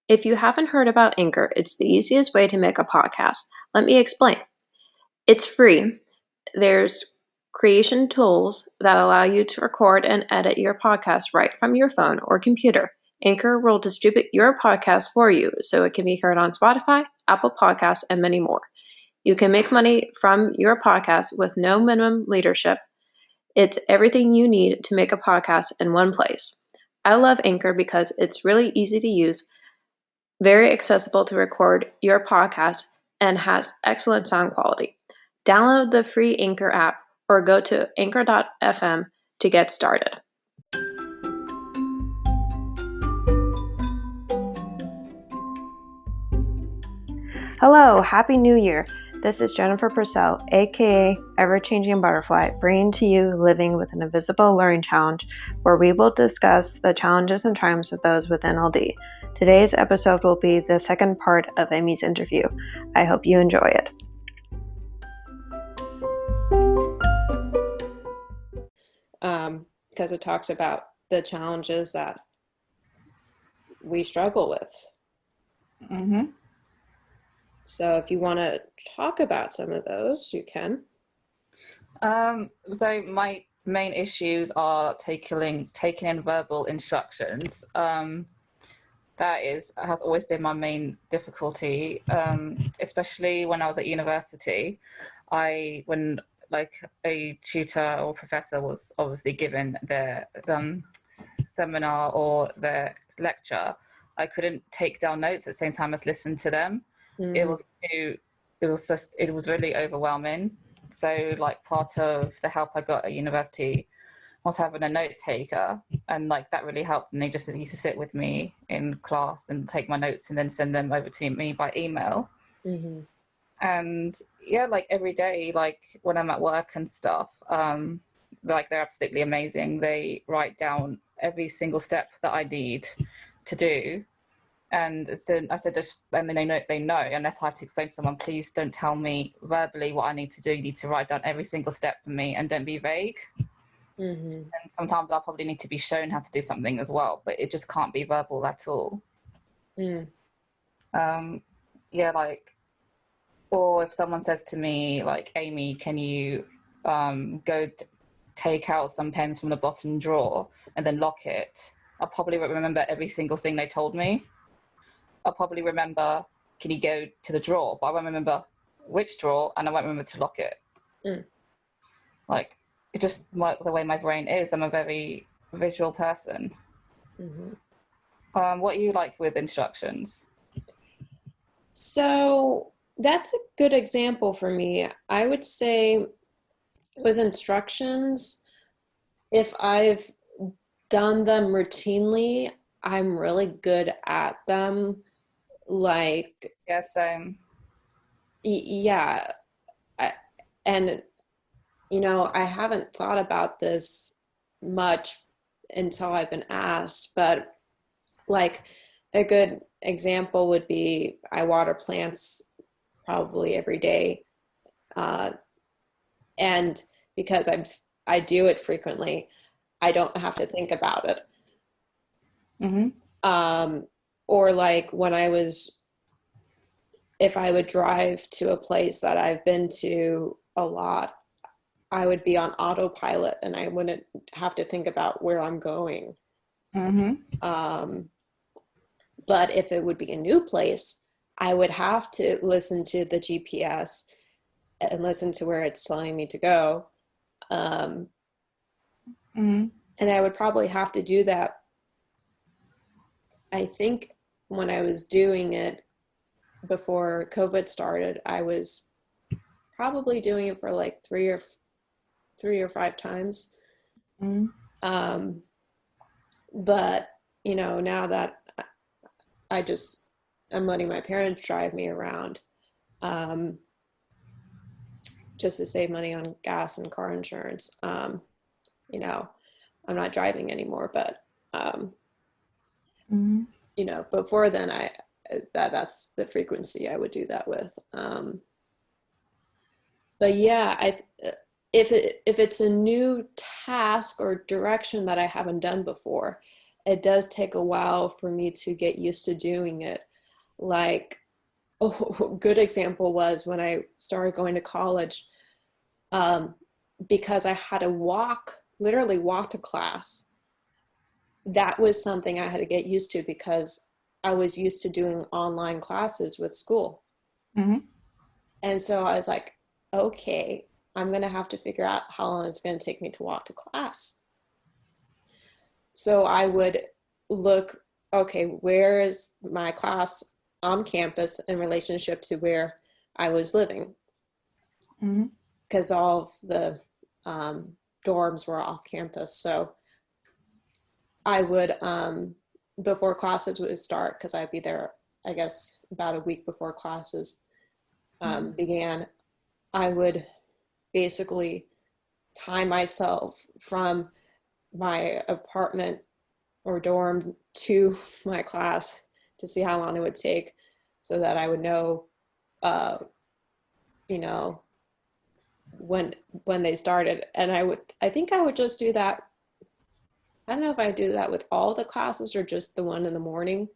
If you haven't heard about Anchor, it's the easiest way to make a podcast. Let me explain. It's free. There's creation tools that allow you to record and edit your podcast right from your phone or computer. Anchor will distribute your podcast for you so it can be heard on Spotify, Apple Podcasts, and many more. You can make money from your podcast with no minimum leadership. It's everything you need to make a podcast in one place. I love Anchor because it's really easy to use, very accessible to record your podcast, and has excellent sound quality. Download the free Anchor app or go to anchor.fm to get started. Hello, Happy New Year. This is Jennifer Purcell, aka Ever-Changing Butterfly, bringing to you Living with an Invisible Learning Challenge, where we will discuss the challenges and triumphs of those with NLD. Today's episode will be the second part of Amy's interview. I hope you enjoy it. Because it talks about the challenges that we struggle with. Mm-hmm. So if you want to talk about some of those, you can. So my main issues are taking in verbal instructions. That has always been my main difficulty, especially when I was at university. When a tutor or professor was obviously given their seminar or their lecture, I couldn't take down notes at the same time as listen to them. It was really overwhelming. So part of the help I got at university was having a note taker, and that really helped. And they just used to sit with me in class and take my notes and then send them over to me by email. Mm-hmm. And yeah, every day, when I'm at work and stuff, they're absolutely amazing. They write down every single step that I need to do. And I said, and then they know, unless I have to explain to someone, please don't tell me verbally what I need to do. You need to write down every single step for me and don't be vague. Mm-hmm. And sometimes I'll probably need to be shown how to do something as well, but it just can't be verbal at all. Mm. Or if someone says to me, Amy, can you go take out some pens from the bottom drawer and then lock it? I'll probably remember every single thing they told me. I'll probably remember, can you go to the drawer? But I won't remember which drawer, and I won't remember to lock it. Mm. It's just the way my brain is. I'm a very visual person. Mm-hmm. What are you like with instructions? So that's a good example for me. I would say with instructions, if I've done them routinely, I'm really good at them. Yeah, same. Yeah. I haven't thought about this much until I've been asked, but a good example would be I water plants probably every day. And because I do it frequently, I don't have to think about it. Mm-hmm. Or if I would drive to a place that I've been to a lot, I would be on autopilot and I wouldn't have to think about where I'm going. Mm-hmm. But if it would be a new place, I would have to listen to the GPS and listen to where it's telling me to go. Mm-hmm. And I would probably have to do that. I think when I was doing it before COVID started, I was probably doing it for 3 or 5 times. Mm-hmm. But now that I'm letting my parents drive me around, just to save money on gas and car insurance. I'm not driving anymore, but Mm-hmm. before then that's the frequency I would do that with. But yeah, if it's a new task or direction that I haven't done before, it does take a while for me to get used to doing it. Like, a good example was when I started going to college, because I had to literally walk to class. That was something I had to get used to because I was used to doing online classes with school. Mm-hmm. And so I was like, okay, I'm going to have to figure out how long it's going to take me to walk to class. So I would look, okay, where is my class on campus in relationship to where I was living? Because all of the dorms were off campus. So I would, before classes would start, because I'd be there, I guess, about a week before classes began, I would basically time myself from my apartment or dorm to my class to see how long it would take, so that I would know, you know, when they started. And I think I would just do that. I don't know if I do that with all the classes or just the one in the morning,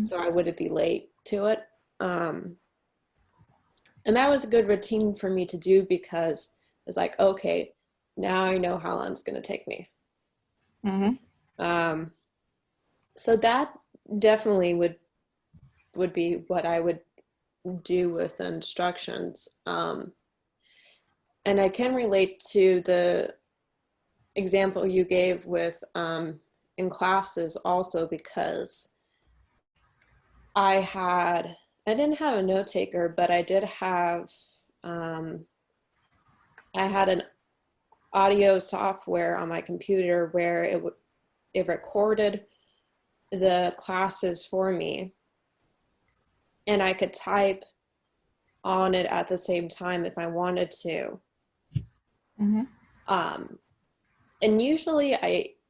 so I wouldn't be late to it. And that was a good routine for me to do, because it's like, okay, now I know how long it's going to take me. So that definitely would be what I would do with instructions. And I can relate to the example you gave with in classes also, because I didn't have a note taker, but I did have, I had an audio software on my computer where it recorded the classes for me, and I could type on it at the same time if I wanted to. And usually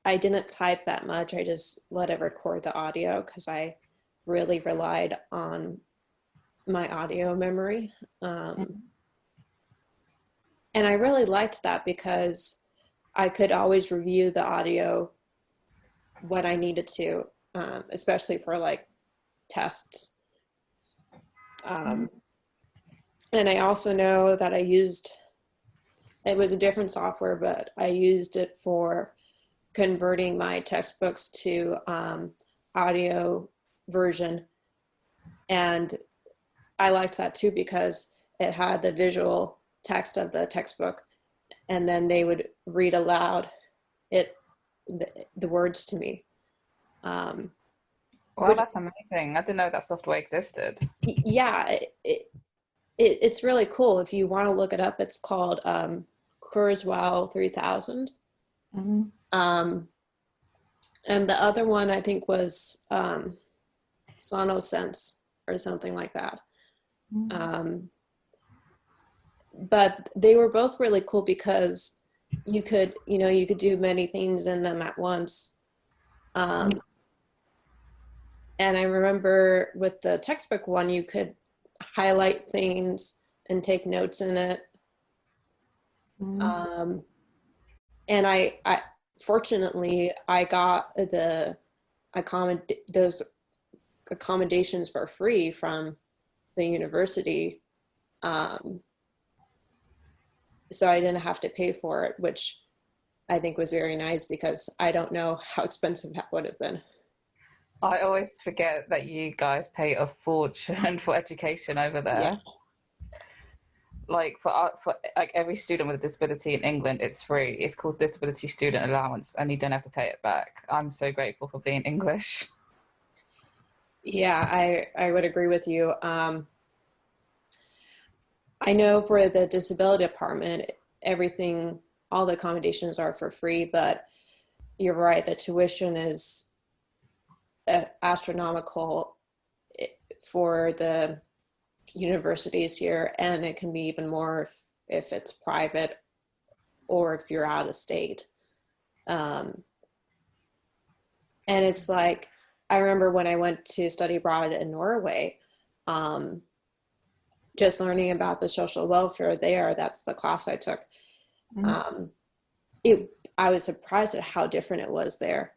I didn't type that much. I just let it record the audio because I really relied on my audio memory. And I really liked that because I could always review the audio when I needed to, especially for like tests. And I also know that it was a different software, but I used it for converting my textbooks to audio version. And I liked that too, because it had the visual text of the textbook, and then they would read aloud the words to me. Wow, that's amazing. I didn't know that software existed. Yeah, it's really cool. If you want to look it up, it's called Kurzweil 3000. And the other one I think was Sonosense or something like that. But they were both really cool because you could do many things in them at once. And I remember with the textbook one, you could highlight things and take notes in it. And I fortunately, I got those accommodations for free from the university. So I didn't have to pay for it, which I think was very nice, because I don't know how expensive that would have been. I always forget that you guys pay a fortune for education over there. Yeah. Like for like every student with a disability in England, it's free. It's called Disability Student Allowance, and you don't have to pay it back. I'm so grateful for being English. Yeah, I would agree with you. I know for the disability department, all the accommodations are for free, but you're right, the tuition is astronomical for the universities here, and it can be even more if it's private or if you're out of state. And it's like, I remember when I went to study abroad in Norway, just learning about the social welfare there, that's the class I took. I was surprised at how different it was there.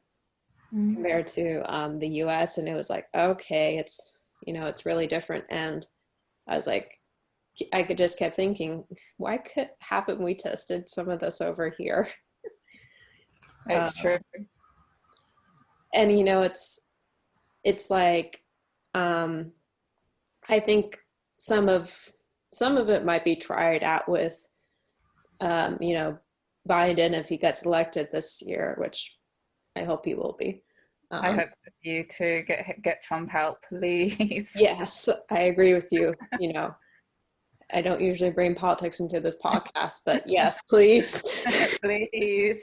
compared to the US. And it was like, okay, it's, it's really different. And I was like, I could just kept thinking, why haven't we tested some of this over here? It's true. And it's like, I think some of it might be tried out with, Biden if he gets elected this year, which I hope he will be. I hope for you to get Trump out, please. Yes, I agree with you. I don't usually bring politics into this podcast, but yes, please. Please.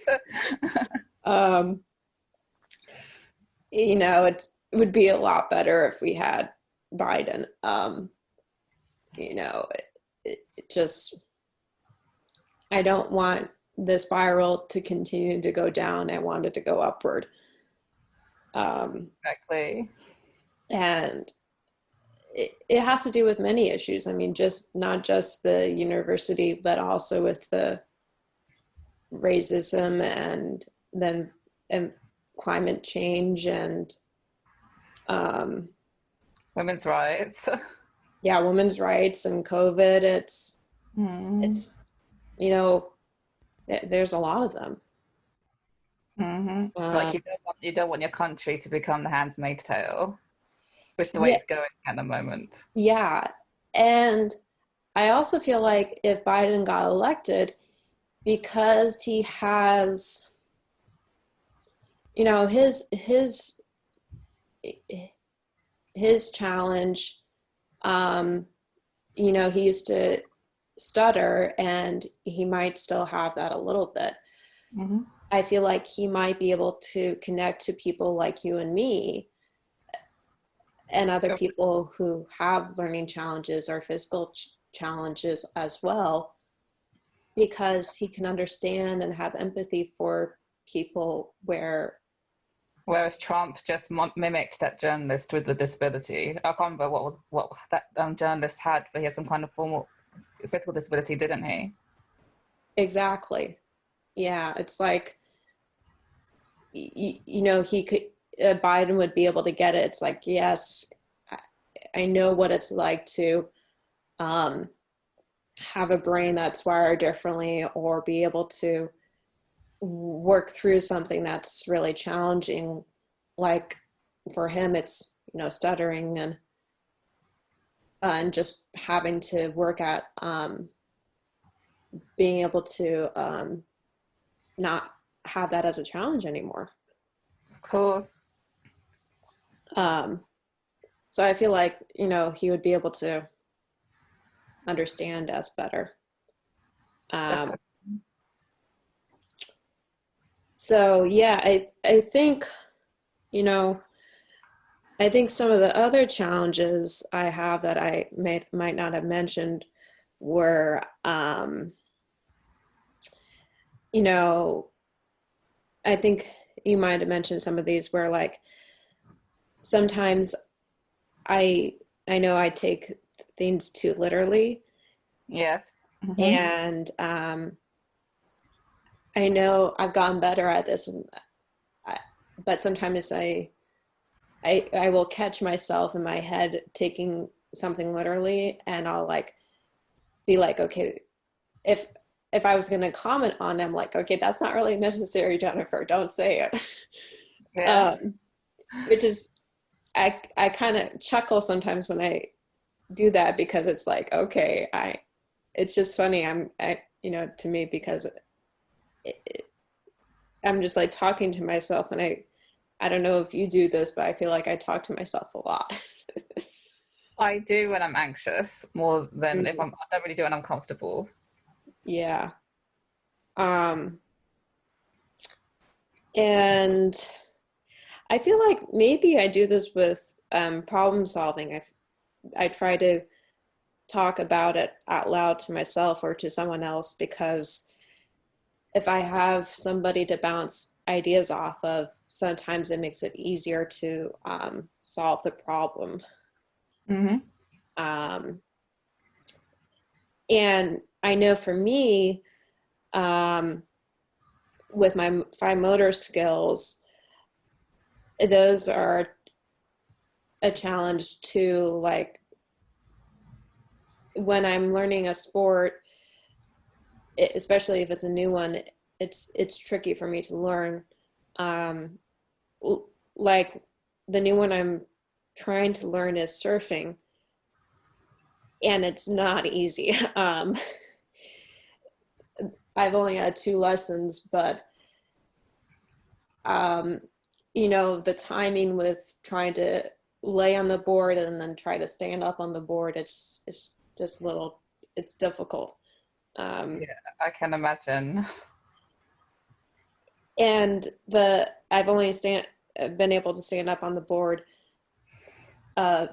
It would be a lot better if we had Biden. It just, I don't want this spiral to continue to go down. I want it to go upward. Exactly. And it has to do with many issues. I mean, not just the university, but also with the racism and then climate change and women's rights. Yeah, women's rights and COVID. It's there's a lot of them. Like you don't want your country to become the Handmaid's Tale, which is the way it's going at the moment. Yeah, and I also feel like if Biden got elected, because he has, his challenge, he used to stutter, and he might still have that a little bit. I feel like he might be able to connect to people like you and me and other people who have learning challenges or physical challenges as well, because he can understand and have empathy for people whereas Trump just mimicked that journalist with the disability. I can't remember what that journalist had, but he had some kind of formal physical disability, didn't he? Exactly. Yeah, it's like, he could, Biden would be able to get it. It's like, yes, I know what it's like to have a brain that's wired differently, or be able to work through something that's really challenging. Like for him, it's, stuttering and just having to work at being able to not have that as a challenge anymore. Of course. So I feel like, he would be able to understand us better. So yeah, I think, I think some of the other challenges I have that I might not have mentioned were, I think you might have mentioned some of these where, like, sometimes I know I take things too literally. Yes. And I know I've gotten better at this, but sometimes I will catch myself in my head taking something literally, and I'll be like, okay, if I was going to comment on it, I'm like, okay, that's not really necessary, Jennifer, don't say it. Yeah. Which is, I kind of chuckle sometimes when I do that, because it's like, okay, it's just funny. To me, because I'm just like talking to myself, and I don't know if you do this, but I feel like I talk to myself a lot. I do when I'm anxious more than if I don't really do it when I'm comfortable. Yeah. And I feel like maybe I do this with problem solving. I try to talk about it out loud to myself or to someone else, because if I have somebody to bounce ideas off of, sometimes it makes it easier to solve the problem. And I know for me, with my fine motor skills, those are a challenge too. Like when I'm learning a sport, especially if it's a new one, it's tricky for me to learn. Um, like the new one I'm trying to learn is surfing, and it's not easy. I've only had 2 lessons, but um, the timing with trying to lay on the board and then try to stand up on the board, it's just little, it's difficult. Um, Yeah, I can imagine. and I've only been able to stand up on the board uh,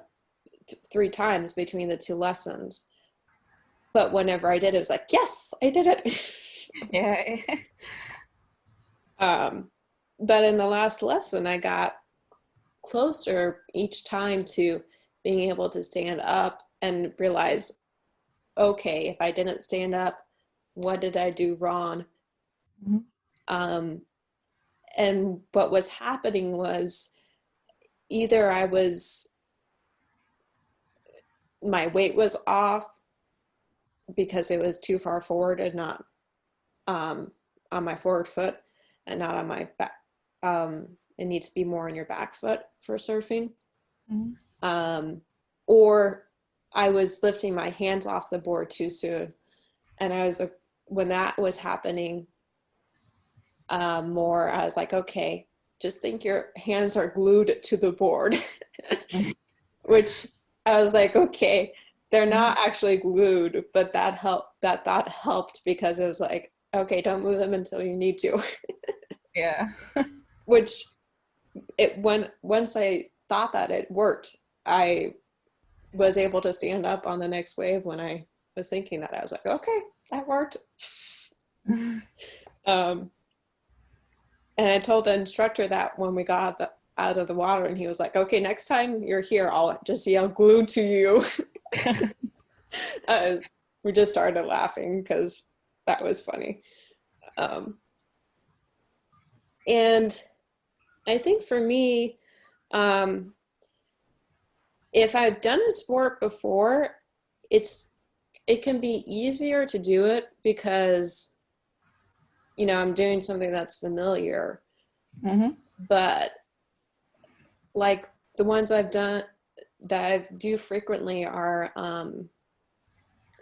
3 times between the 2 lessons. But whenever I did, it was like, yes, I did it. Yeah. um, but in the last lesson, I got closer each time to being able to stand up and realize, okay, if I didn't stand up, what did I do wrong? Mhm. Um, and what was happening was either my weight was off because it was too far forward and not um, on my forward foot and not on my back. It needs to be more on your back foot for surfing. Mhm. Um, or I was lifting my hands off the board too soon. And when that was happening more, I was like, okay, just think your hands are glued to the board, which I was like, okay, they're not actually glued, but that thought helped because it was like, okay, don't move them until you need to. Yeah. Which once I thought that, it worked. I was able to stand up on the next wave when I was thinking that. I was like, okay, that worked. Um, and I told the instructor that when we got out of the water, and he was like, okay, next time you're here, I'll just yell glued to you. We just started laughing because that was funny. Um, and I think for me, um, if I've done a sport before, it can be easier to do it because I'm doing something that's familiar. Hmm. But like the ones I've done that I do frequently are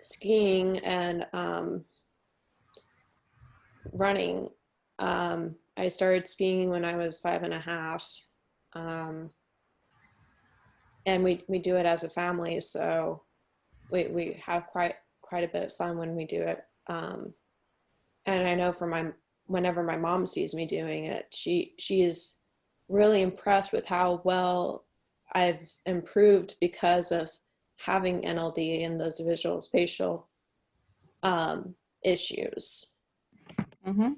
skiing and running. I started skiing when I was 5.5, um, and we do it as a family, so we have quite a bit of fun when we do it. And I know whenever my mom sees me doing it, she is really impressed with how well I've improved because of having NLD and those visual spatial issues. Hmm.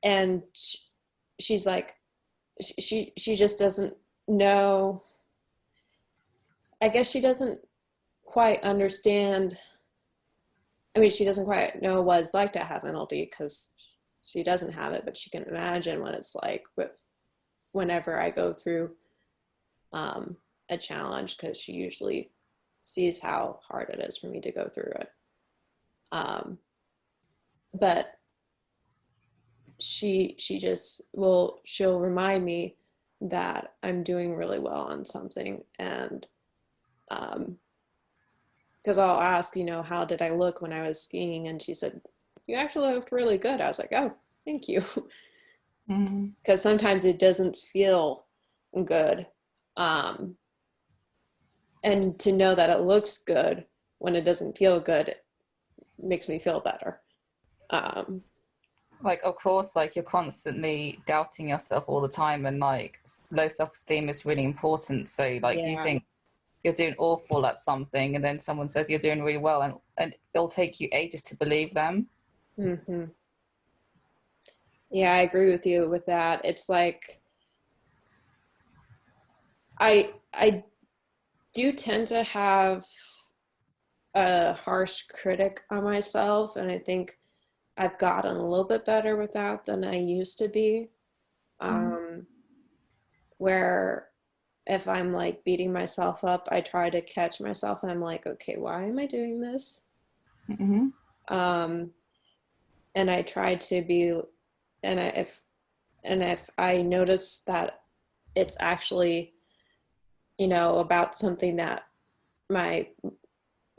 And she's like, she just doesn't know. I guess she doesn't quite understand. I mean, she doesn't quite know what it's like to have NLD because she doesn't have it, but she can imagine what it's like with whenever I go through um, a challenge because she usually sees how hard it is for me to go through it. But she just she'll remind me that I'm doing really well on something, and because I'll ask, how did I look when I was skiing, and she said, you actually looked really good. I was like, oh, thank you. Hmm. Because sometimes it doesn't feel good, um, and to know that it looks good when it doesn't feel good makes me feel better. Um, Like, of course, like you're constantly doubting yourself all the time, and like low self-esteem is really important. So, like, you yeah. think you're doing awful at something, and then someone says you're doing really well, and it'll take you ages to believe them. Hmm. Yeah, I agree with you with that. It's like I do tend to have a harsh critic on myself, and I think I've gotten a little bit better with that than I used to be. Mm-hmm. Um, where if I'm like beating myself up, I try to catch myself and I'm like, okay, why am I doing this? Mm-hmm. Um, and I try to be, and if I notice that it's actually, about something that my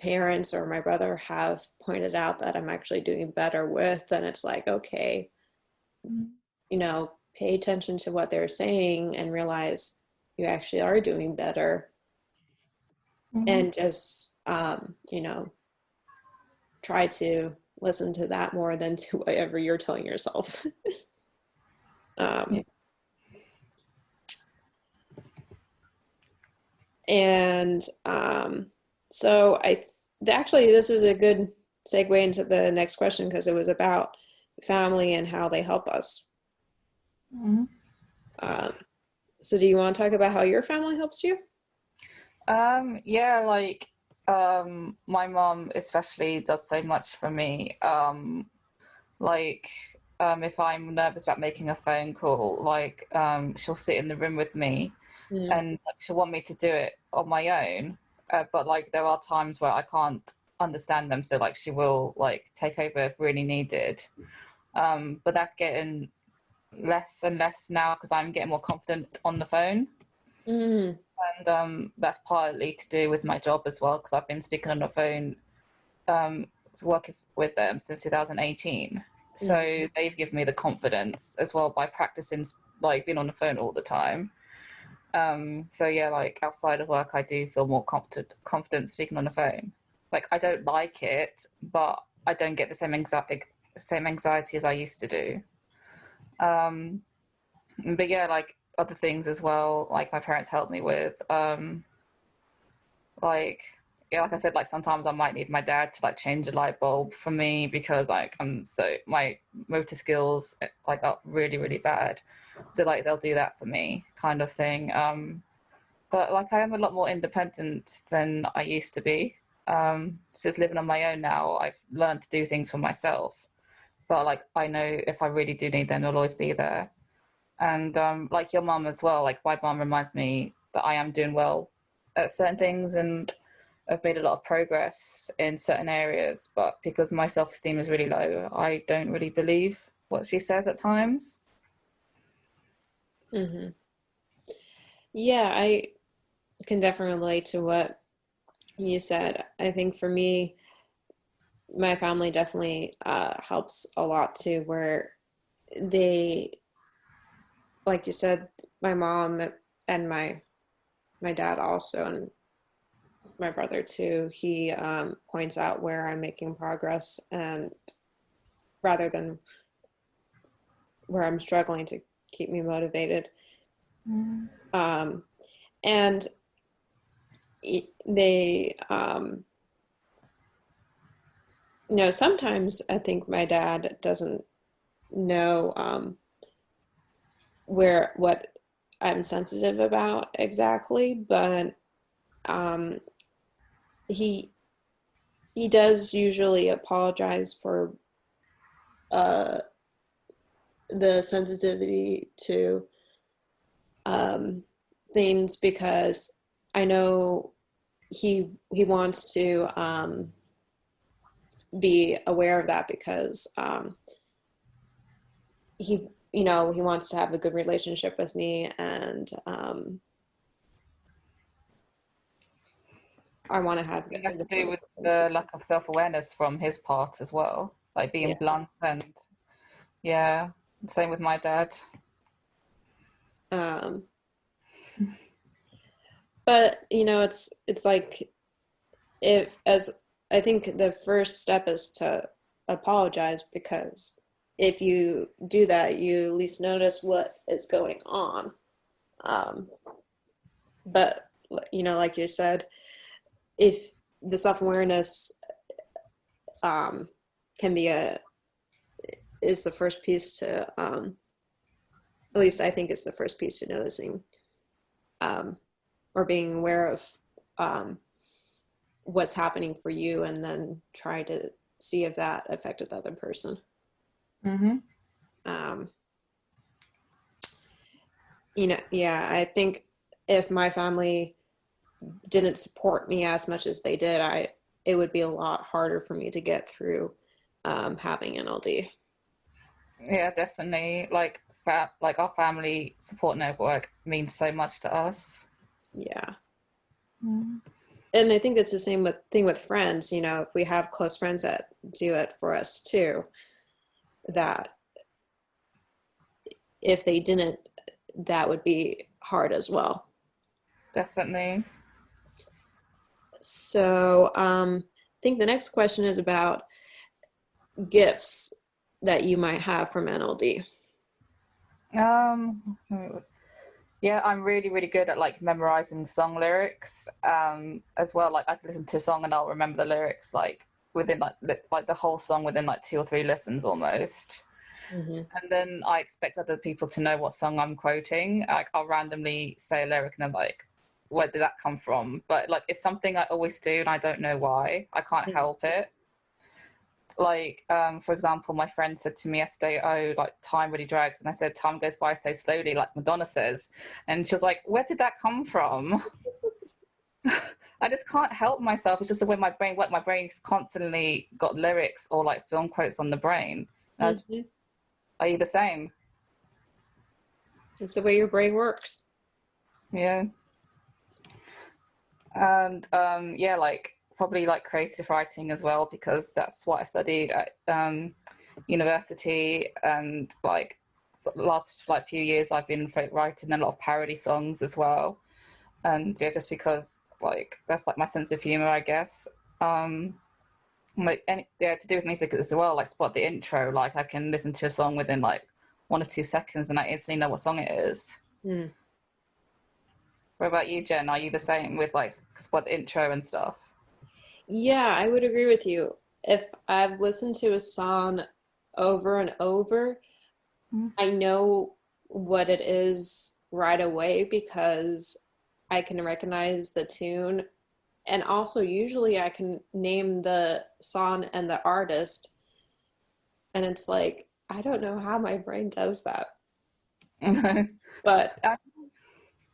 parents or my brother have pointed out that I'm actually doing better with, then it's like, okay, pay attention to what they're saying and realize you actually are doing better, Mm-hmm. and just, try to listen to that more than to whatever you're telling yourself. Yeah. um, and so actually, this is a good segue into the next question because it was about family and how they help us. Mm-hmm. Um, so do you want to talk about how your family helps you? Yeah, like my mom especially does so much for me. Like if I'm nervous about making a phone call, like she'll sit in the room with me Mm. and like, she'll want me to do it on my own. But like there are times where I can't understand them, so like she will like take over if really needed. But that's getting less and less now because I'm getting more confident on the phone. Mm. And that's partly to do with my job as well because I've been speaking on the phone, um, working with them since 2018. Mm. So they've given me the confidence as well by practicing, like being on the phone all the time. So yeah, like outside of work, I do feel more confident speaking on the phone. Like I don't like it, but I don't get the same anxiety as I used to do. Um, but yeah, like other things as well, like my parents helped me with. Like yeah, like I said, like sometimes I might need my dad to like change a light bulb for me because like my motor skills like are really really bad. So like they'll do that for me, kind of thing. But like I am a lot more independent than I used to be. Since living on my own now, I've learned to do things for myself. But like I know if I really do need them, they'll always be there. And like your mum as well, like my mum reminds me that I am doing well at certain things and I've made a lot of progress in certain areas. But because my self-esteem is really low, I don't really believe what she says at times. Mm-hmm. Yeah, I can definitely relate to what you said. I think for me, my family definitely helps a lot too, where they, like you said, my mom and my dad also, and my brother too. He points out where I'm making progress, and rather than where I'm struggling to keep me motivated. Mm. Um, and they, sometimes I think my dad doesn't know what I'm sensitive about exactly, but um, he he does usually apologize for uh, the sensitivity to um, things, because I know he wants to be aware of that, because he wants to have a good relationship with me, and I want to have It a has good to do with relationship. the lack of self-awareness from his part as well, like being Yeah. blunt and yeah, same with my dad. um, but it's like, if as I think the first step is to apologize, because if you do that, you at least notice what is going on. um, but like you said, if the self-awareness um, can be a is the first piece to at least I think it's the first piece to noticing, um, or being aware of um, what's happening for you, and then try to see if that affected the other person. Mm-hmm. um, Yeah, I think if my family didn't support me as much as they did, it would be a lot harder for me to get through having NLD. Yeah, definitely. Like our family support network means so much to us. Yeah. Mm. And I think it's the same thing with friends, if we have close friends that do it for us too, that if they didn't, that would be hard as well. Definitely. So, I think the next question is about gifts that you might have from NLD. Um, yeah, I'm really, really good at like memorizing song lyrics. As well, like I can listen to a song and I'll remember the lyrics like within like the whole song within like 2 or 3 listens almost. Mm-hmm. And then I expect other people to know what song I'm quoting. Like I'll randomly say a lyric and I'm like, where did that come from? But like it's something I always do and I don't know why. I can't help it. Like, for example, my friend said to me yesterday, oh, like time really drags. And I said, time goes by so slowly, like Madonna says. And she was like, where did that come from? I just can't help myself. It's just the way my brain works. My brain's constantly got lyrics or like film quotes on the brain. Mm-hmm. Are you the same? It's the way your brain works. Yeah. And yeah, like probably like creative writing as well, because that's what I studied at university. And like for the last like few years, I've been writing a lot of parody songs as well. And yeah, just because like that's like my sense of humor, I guess. Um, like yeah, to do with music as well, like spot the intro. Like I can listen to a song within like 1 or 2 seconds, and I instantly know what song it is. Mm. What about you, Jen? Are you the same with like spot the intro and stuff? Yeah, I would agree with you. If I've listened to a song over and over, I know what it is right away because I can recognize the tune. And also, usually, I can name the song and the artist. And it's like, I don't know how my brain does that, but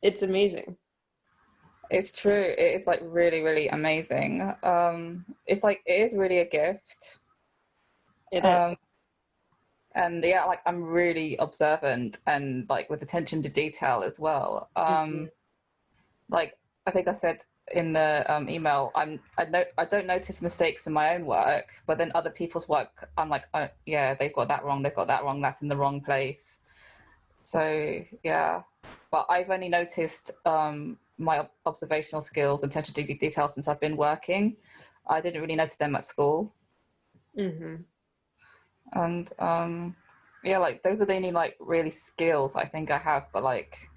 it's amazing. It's true. It is like really, really amazing. It's like it is really a gift. It is. Um, and yeah, like I'm really observant and like with attention to detail as well. Mhm. Like I think I said in the email, I don't notice mistakes in my own work, but then other people's work, I'm like, oh, yeah, they've got that wrong. They've got that wrong. That's in the wrong place. So yeah, but I've only noticed my observational skills and attention to detail since I've been working. I didn't really notice them at school, Mhm. and yeah, like those are the only like really skills I think I have. But like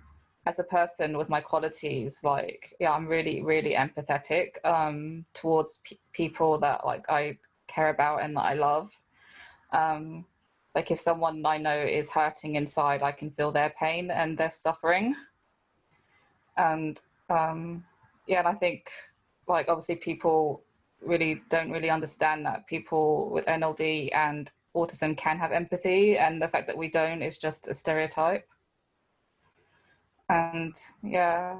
as a person with my qualities, like yeah, I'm really really empathetic towards people that like I care about and that I love. Um, like if someone I know is hurting inside, I can feel their pain and their suffering. And yeah, and I think like obviously people really don't really understand that people with NLD and autism can have empathy, and the fact that we don't is just a stereotype. And yeah,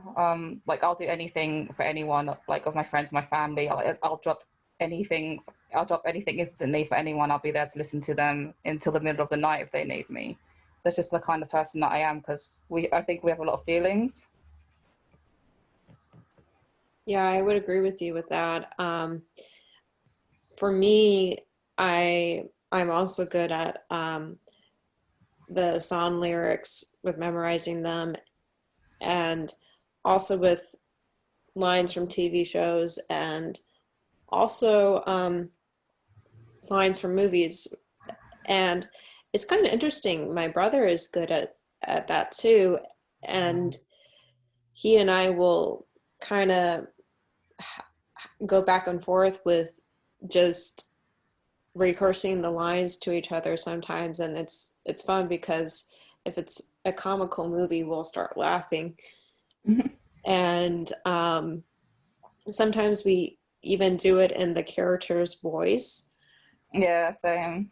like I'll do anything for anyone, like of my friends, my family. I'll drop anything. I'll drop anything instantly for anyone. I'll be there to listen to them until the middle of the night if they need me. That's just the kind of person that I am, because I think we have a lot of feelings. Yeah, I would agree with you with that. For me, I'm also good at the song lyrics with memorizing them and also with lines from TV shows and also lines from movies. And it's kind of interesting. My brother is good at that too, and he and I will kind of go back and forth with just rehearsing the lines to each other sometimes, and it's fun because if it's a comical movie, we'll start laughing, and sometimes we even do it in the character's voice, Yeah, same.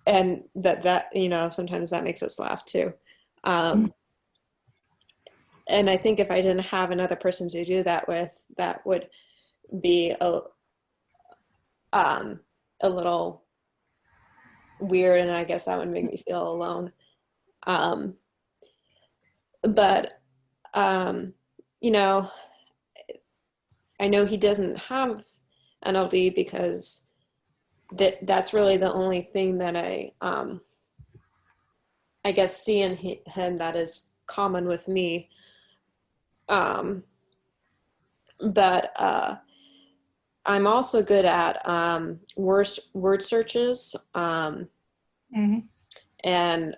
and that sometimes that makes us laugh too. Um, And I think if I didn't have another person to do that with, that would be um, a little weird, and I guess that would make me feel alone. Um, but um, you know, I know he doesn't have NLD because that's really the only thing that I guess see in him that is common with me. Um, but I'm also good at word searches, Mm-hmm. and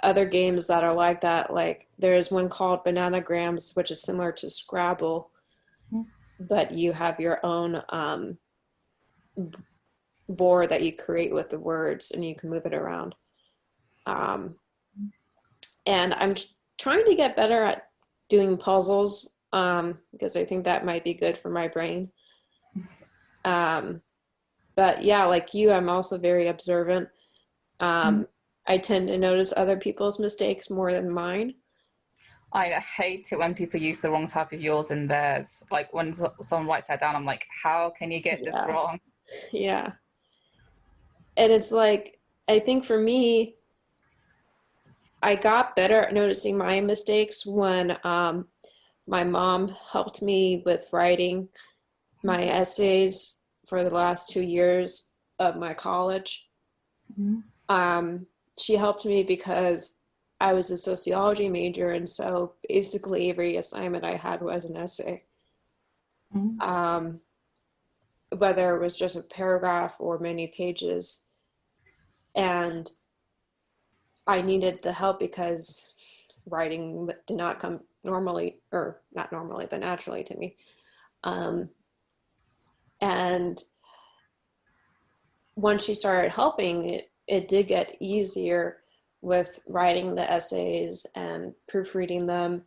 other games that are like that. Like there's one called Bananagrams, which is similar to Scrabble, but you have your own board that you create with the words, and you can move it around. Um, and I'm trying to get better at doing puzzles, because I think that might be good for my brain. Um, but yeah, like you, I'm also very observant. Um, I tend to notice other people's mistakes more than mine. I hate it when people use the wrong type of yours in theirs. Like when someone writes that down, I'm like, how can you get this Yeah, wrong? yeah. And it's like, I think for me, I got better at noticing my mistakes when my mom helped me with writing my essays for the last 2 years of my college. Mm-hmm. Um, she helped me because I was a sociology major, and so basically every assignment I had was an essay, um, whether it was just a paragraph or many pages. And I needed the help because writing did not come normally, or not normally, but naturally to me. Um, and once she started helping, it did get easier with writing the essays and proofreading them.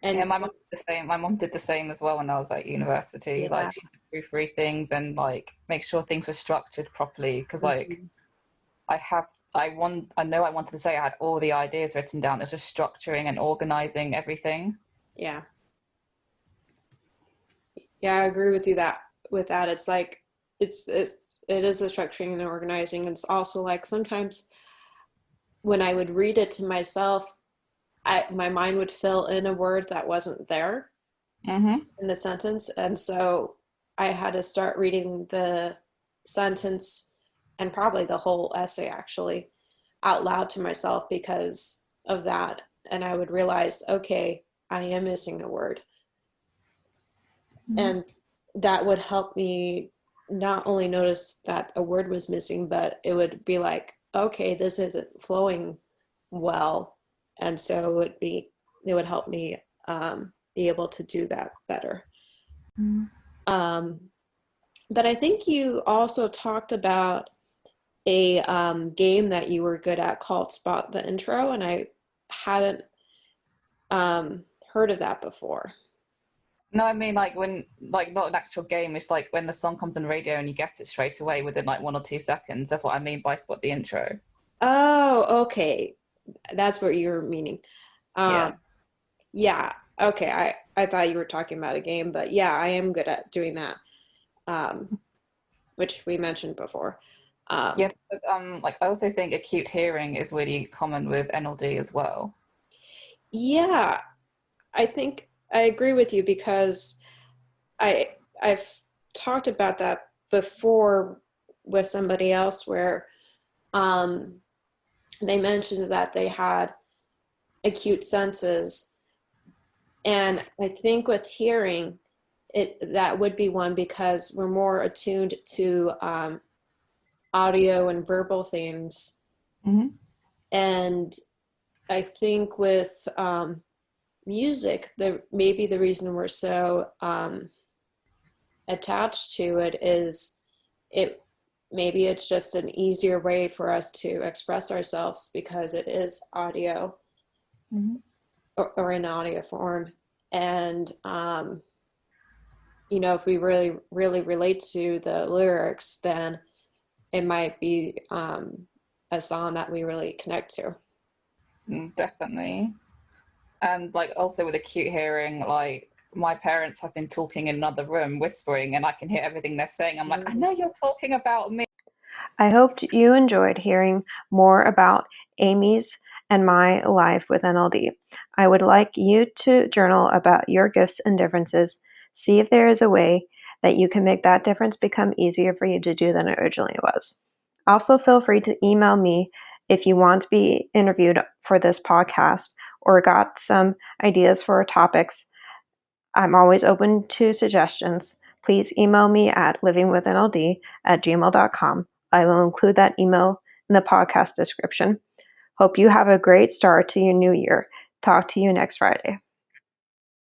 Yeah, And my mom did the same. My mom did the same as well when I was at university. yeah. Like she used to proofread things and like make sure things were structured properly. Because like Mhm. I know I wanted to say I had all the ideas written down. It was just structuring and organizing everything. Yeah. Yeah, I agree with you that with that. It's like it is the structuring and organizing. It's also like sometimes when I would read it to myself, my mind would fill in a word that wasn't there Mm-hmm. in the sentence. And so I had to start reading the sentence, and probably the whole essay actually, out loud to myself because of that. And I would realize, okay, I am missing a word. And that would help me not only notice that a word was missing, but it would be like, okay, this isn't flowing well. And so it would help me be able to do that better. Um, but I think you also talked about a game that you were good at called Spot the Intro, and I hadn't heard of that before. No, I mean like when like not an actual game. It's like when the song comes on the radio and you guess it straight away within like 1 or 2 seconds. That's what I mean by spot the intro. Oh, okay. That's what you were meaning. Um, Yeah. yeah, okay. I thought you were talking about a game, but yeah, I am good at doing that, um, which we mentioned before. Yeah, Um, because, like I also think acute hearing is really common with NLD as well. yeah, I think I agree with you because I've talked about that before with somebody else where um, they mentioned that they had acute senses, and I think with hearing, it that would be one because we're more attuned to audio and verbal things. Mm-hmm. And I think with music, the maybe the reason we're so attached to it is it maybe it's just an easier way for us to express ourselves because it is audio, Mm-hmm. or in audio form. And if we really relate to the lyrics, then it might be a song that we really connect to. Definitely. And like also with acute hearing, like my parents have been talking in another room, whispering, and I can hear everything they're saying. I'm like, I know you're talking about me. I hoped you enjoyed hearing more about Amy's and my life with NLD. I would like you to journal about your gifts and differences. See if there is a way that you can make that difference become easier for you to do than it originally was. Also, feel free to email me if you want to be interviewed for this podcast or got some ideas for topics. I'm always open to suggestions. Please email me at livingwithnld@gmail.com. I will include that email in the podcast description. Hope you have a great start to your new year. Talk to you next Friday.